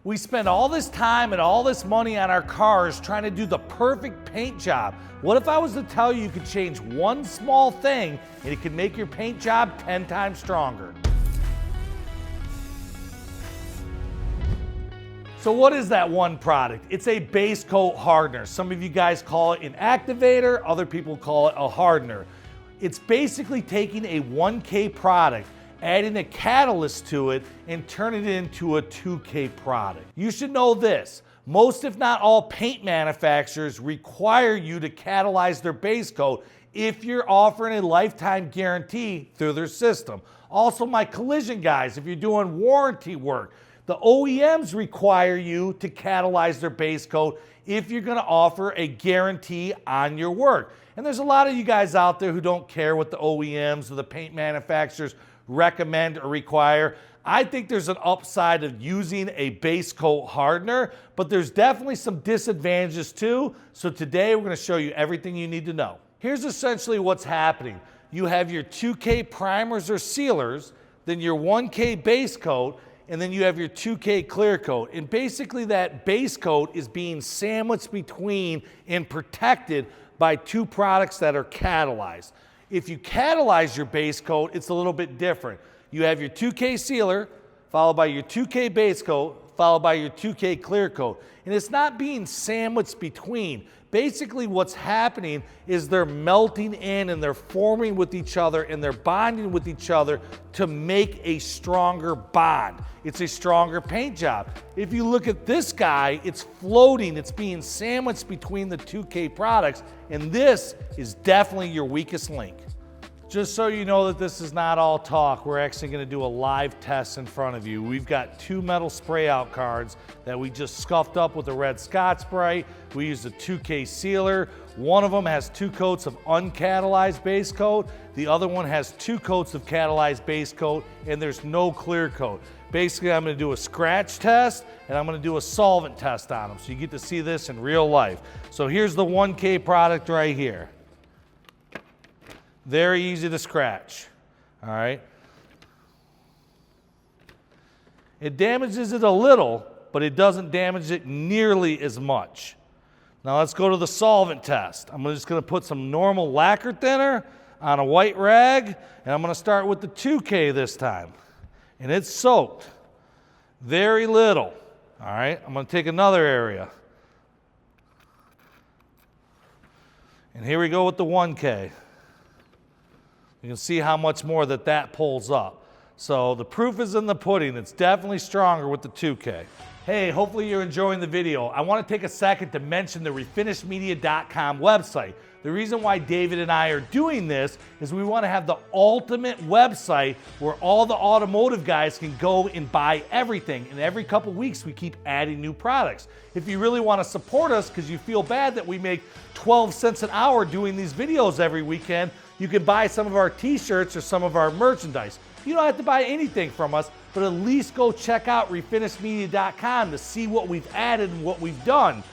We spend all this time and all this money on our cars trying to do the perfect paint job. What if I was to tell you you could change one small thing and it could make your paint job 10 times stronger? So what is that one product? It's a base coat hardener. Some of you guys call it an activator, other people call it a hardener. It's basically taking a 1K product, adding a catalyst to it, and turning it into a 2K product. You should know this. Most, if not all, paint manufacturers require you to catalyze their base coat if you're offering a lifetime guarantee through their system. Also, my collision guys, if you're doing warranty work, the OEMs require you to catalyze their base coat if you're gonna offer a guarantee on your work. And there's a lot of you guys out there who don't care what the OEMs or the paint manufacturers recommend or require. I think there's an upside of using a base coat hardener, but there's definitely some disadvantages too. So today we're going to show you everything you need to know. Here's essentially what's happening. You have your 2K primers or sealers, then your 1K base coat, and then you have your 2K clear coat. And basically that base coat is being sandwiched between and protected by two products that are catalyzed. If you catalyze your base coat, it's a little bit different. You have your 2K sealer, followed by your 2K base coat, followed by your 2K clear coat. And it's not being sandwiched between. Basically what's happening is they're melting in and they're forming with each other and they're bonding with each other to make a stronger bond. It's a stronger paint job. If you look at this guy, it's floating, it's being sandwiched between the 2K products, and this is definitely your weakest link. Just so you know that this is not all talk, we're actually going to do a live test in front of you. We've got two metal spray out cards that we just scuffed up with a red Scotch Brite. We used a 2K sealer. One of them has 2 coats of uncatalyzed base coat. The other one has 2 coats of catalyzed base coat, and there's no clear coat. Basically, I'm going to do a scratch test and I'm going to do a solvent test on them. So you get to see this in real life. So here's the 1K product right here. Very easy to scratch, all right? It damages it a little, but it doesn't damage it nearly as much. Now let's go to the solvent test. I'm just gonna put some normal lacquer thinner on a white rag, and I'm gonna start with the 2K this time. And it's soaked, very little, all right? I'm gonna take another area. And here we go with the 1K. You can see how much more that pulls up. So the proof is in the pudding. It's definitely stronger with the 2K. Hey, hopefully you're enjoying the video. I want to take a second to mention the refinishmedia.com website. The reason why David and I are doing this is we want to have the ultimate website where all the automotive guys can go and buy everything. And every couple weeks we keep adding new products. If you really want to support us because you feel bad that we make 12 cents an hour doing these videos every weekend, you can buy some of our t-shirts or some of our merchandise. You don't have to buy anything from us, but at least go check out refinishmedia.com to see what we've added and what we've done.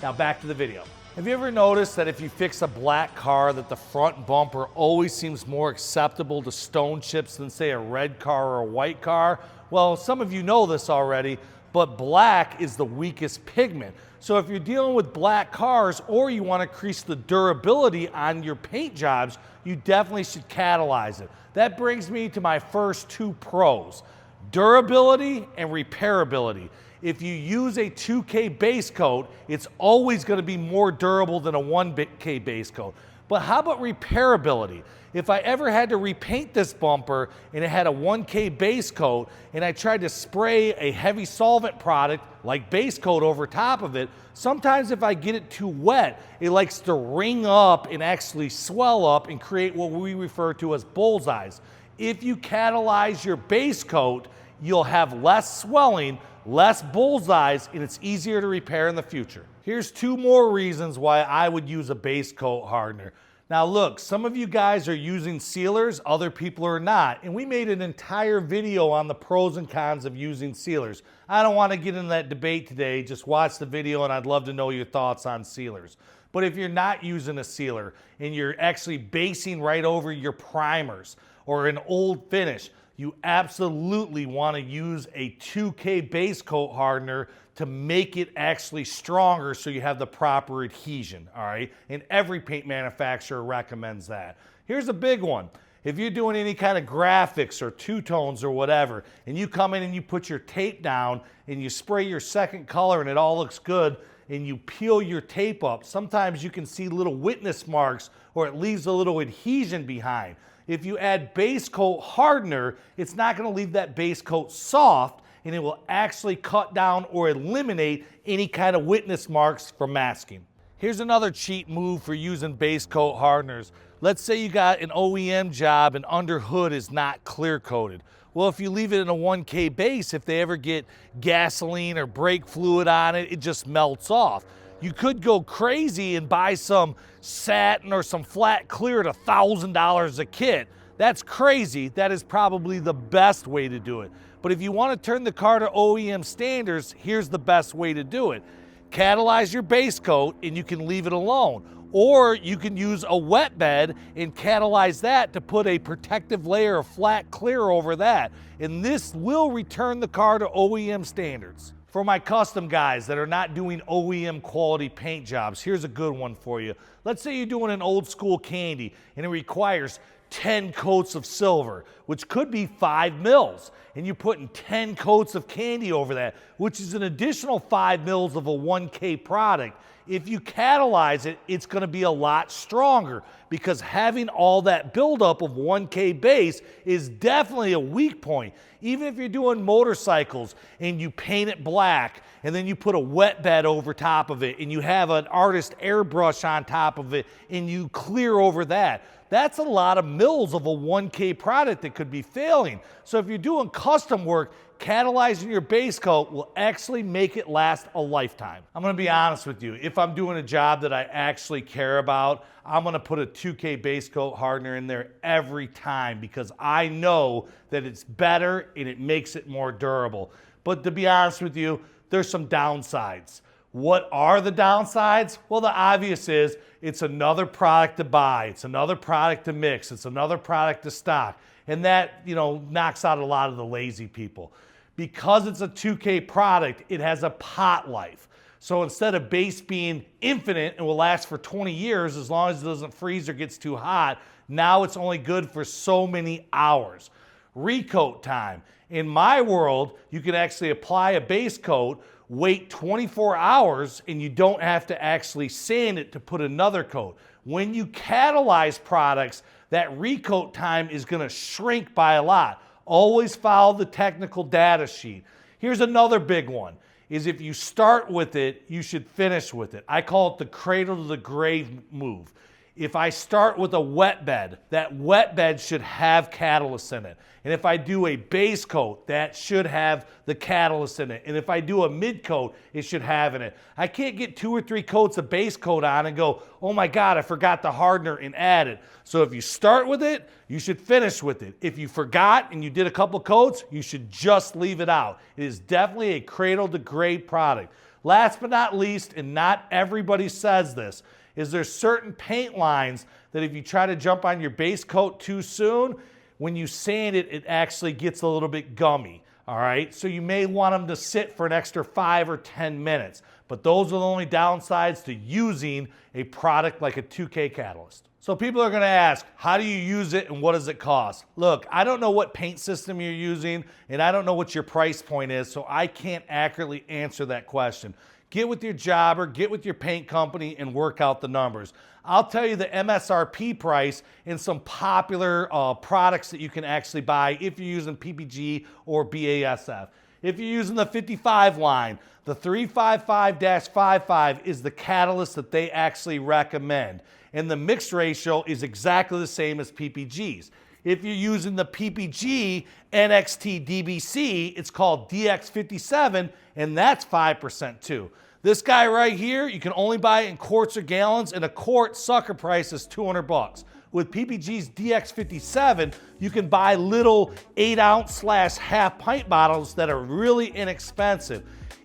Now back to the video. Have you ever noticed that if you fix a black car that the front bumper always seems more acceptable to stone chips than say a red car or a white car? Well, some of you know this already, but black is the weakest pigment. So if you're dealing with black cars or you want to increase the durability on your paint jobs, you definitely should catalyze it. That brings me to my first 2 pros, durability and repairability. If you use a 2K base coat, it's always going to be more durable than a 1K base coat. But how about repairability? If I ever had to repaint this bumper and it had a 1K base coat and I tried to spray a heavy solvent product like base coat over top of it, sometimes if I get it too wet, it likes to ring up and actually swell up and create what we refer to as bullseyes. If you catalyze your base coat, you'll have less swelling, less bullseyes, and it's easier to repair in the future. Here's 2 more reasons why I would use a base coat hardener. Now look, some of you guys are using sealers, other people are not, and we made an entire video on the pros and cons of using sealers. I don't want to get into that debate today, just watch the video and I'd love to know your thoughts on sealers. But if you're not using a sealer and you're actually basing right over your primers or an old finish, you absolutely want to use a 2K base coat hardener to make it actually stronger so you have the proper adhesion, all right? And every paint manufacturer recommends that. Here's a big one. If you're doing any kind of graphics or two-tones or whatever, and you come in and you put your tape down and you spray your second color and it all looks good, and you peel your tape up, sometimes you can see little witness marks or it leaves a little adhesion behind. If you add base coat hardener, it's not going to leave that base coat soft, and it will actually cut down or eliminate any kind of witness marks from masking. Here's another cheat move for using base coat hardeners. Let's say you got an OEM job and under hood is not clear coated. Well, if you leave it in a 1K base, if they ever get gasoline or brake fluid on it, it just melts off. You could go crazy and buy some satin or some flat clear at $1,000 a kit. That's crazy. That is probably the best way to do it. But if you want to turn the car to OEM standards, here's the best way to do it. Catalyze your base coat and you can leave it alone. Or you can use a wet bed and catalyze that to put a protective layer of flat clear over that. And this will return the car to OEM standards. For my custom guys that are not doing OEM quality paint jobs, here's a good one for you. Let's say you're doing an old school candy and it requires 10 coats of silver, which could be 5 mils, and you're putting 10 coats of candy over that, which is an additional 5 mils of a 1K product. If you catalyze it, it's going to be a lot stronger because having all that buildup of 1K base is definitely a weak point. Even if you're doing motorcycles and you paint it black and then you put a wet bed over top of it and you have an artist airbrush on top of it and you clear over that, that's a lot of mils of a 1K product that could be failing. So if you're doing custom work, catalyzing your base coat will actually make it last a lifetime. I'm gonna be honest with you. If I'm doing a job that I actually care about, I'm gonna put a 2K base coat hardener in there every time because I know that it's better and it makes it more durable. But to be honest with you, there's some downsides. What are the downsides? Well, the obvious is it's another product to buy, it's another product to mix, it's another product to stock. And that, knocks out a lot of the lazy people. Because it's a 2K product, it has a pot life. So instead of base being infinite and will last for 20 years as long as it doesn't freeze or gets too hot, now it's only good for so many hours. Recoat time. In my world, you can actually apply a base coat, wait 24 hours, and you don't have to actually sand it to put another coat. When you catalyze products, that recoat time is going to shrink by a lot. Always follow the technical data sheet. Here's another big one, is if you start with it, you should finish with it. I call it the cradle to the grave move. If I start with a wet bed, that wet bed should have catalyst in it. And if I do a base coat, that should have the catalyst in it. And if I do a mid coat, it should have in it. I can't get 2 or 3 coats of base coat on and go, oh my God, I forgot the hardener and add it. So if you start with it, you should finish with it. If you forgot and you did a couple coats, you should just leave it out. It is definitely a cradle to grave product. Last but not least, and not everybody says this, is there's certain paint lines that if you try to jump on your base coat too soon, when you sand it, it actually gets a little bit gummy, all right? So you may want them to sit for an extra 5 or 10 minutes, but those are the only downsides to using a product like a 2K catalyst. So people are gonna ask, how do you use it and what does it cost? Look, I don't know what paint system you're using and I don't know what your price point is, so I can't accurately answer that question. Get with your jobber, get with your paint company, and work out the numbers. I'll tell you the MSRP price and some popular products that you can actually buy if you're using PPG or BASF. If you're using the 55 line, the 355-55 is the catalyst that they actually recommend. And the mix ratio is exactly the same as PPG's. If you're using the PPG NXT DBC, it's called DX57, and that's 5% too. This guy right here, you can only buy it in quarts or gallons, and a quart sucker price is $200. With PPG's DX57, you can buy little 8-ounce / half pint bottles that are really inexpensive.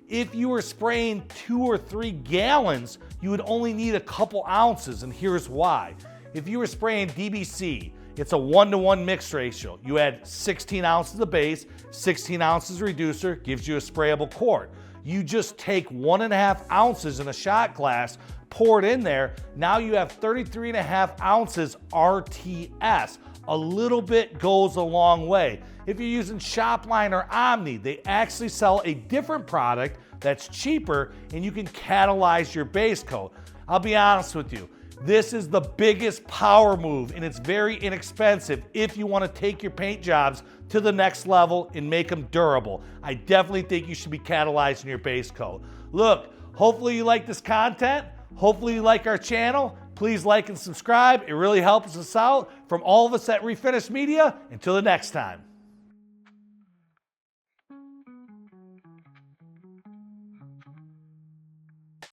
If you were spraying 2 or 3 gallons, you would only need a couple ounces, and here's why. If you were spraying DBC, It's a 1-to-1 mix ratio. You add 16 ounces of base, 16 ounces reducer, gives you a sprayable quart. You just take 1.5 ounces in a shot glass, pour it in there. Now you have 33.5 ounces RTS. A little bit goes a long way. If you're using Shopline or Omni, they actually sell a different product that's cheaper and you can catalyze your base coat. I'll be honest with you, this is the biggest power move and it's very inexpensive if you want to take your paint jobs to the next level and make them durable. I definitely think you should be catalyzing your base coat. Look, hopefully you like this content. Hopefully you like our channel. Please like and subscribe. It really helps us out. From all of us at Refinish Media, until the next time.